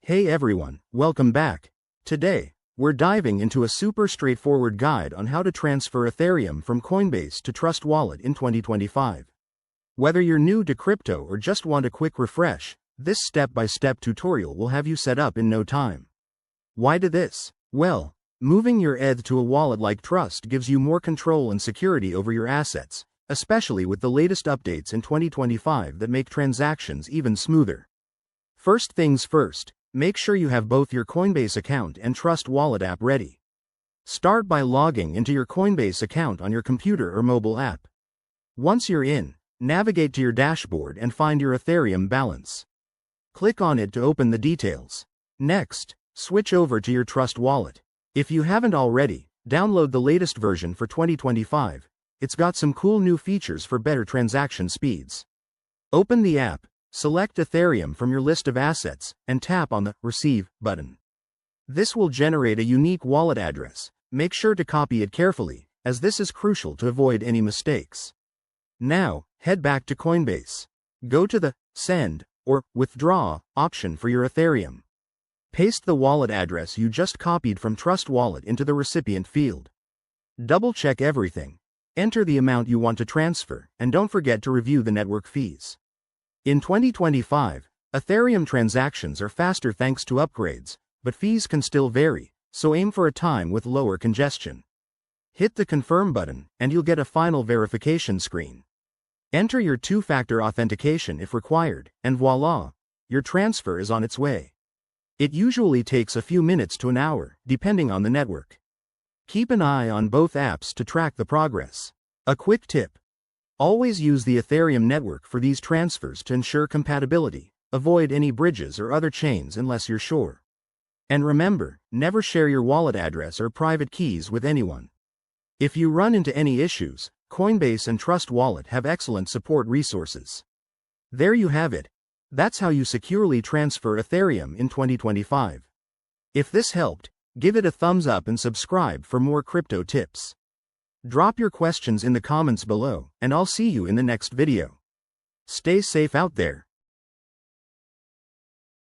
Hey everyone, welcome back. Today, we're diving into a super straightforward guide on how to transfer Ethereum from Coinbase to Trust Wallet in 2025. Whether you're new to crypto or just want a quick refresh, this step-by-step tutorial will have you set up in no time. Why do this? Well, moving your ETH to a wallet like Trust gives you more control and security over your assets, especially with the latest updates in 2025 that make transactions even smoother. First things first, make sure you have both your Coinbase account and Trust Wallet app ready. Start by logging into your Coinbase account on your computer or mobile app. Once you're in, navigate to your dashboard and find your Ethereum balance. Click on it to open the details. Next, switch over to your Trust Wallet. If you haven't already, download the latest version for 2025. It's got some cool new features for better transaction speeds. Open the app. Select Ethereum from your list of assets, and tap on the Receive button. This will generate a unique wallet address. Make sure to copy it carefully, as this is crucial to avoid any mistakes. Now, head back to Coinbase. Go to the Send or Withdraw option for your Ethereum. Paste the wallet address you just copied from Trust Wallet into the recipient field. Double-check everything. Enter the amount you want to transfer, and don't forget to review the network fees. In 2025, Ethereum transactions are faster thanks to upgrades, but fees can still vary, so aim for a time with lower congestion. Hit the Confirm button, and you'll get a final verification screen. Enter your two-factor authentication if required, and voila, your transfer is on its way. It usually takes a few minutes to an hour, depending on the network. Keep an eye on both apps to track the progress. A quick tip. Always use the Ethereum network for these transfers to ensure compatibility. Avoid any bridges or other chains unless you're sure. And remember, never share your wallet address or private keys with anyone. If you run into any issues, Coinbase and Trust Wallet have excellent support resources. There you have it. That's how you securely transfer Ethereum in 2025. If this helped, give it a thumbs up and subscribe for more crypto tips. Drop your questions in the comments below, and I'll see you in the next video. Stay safe out there.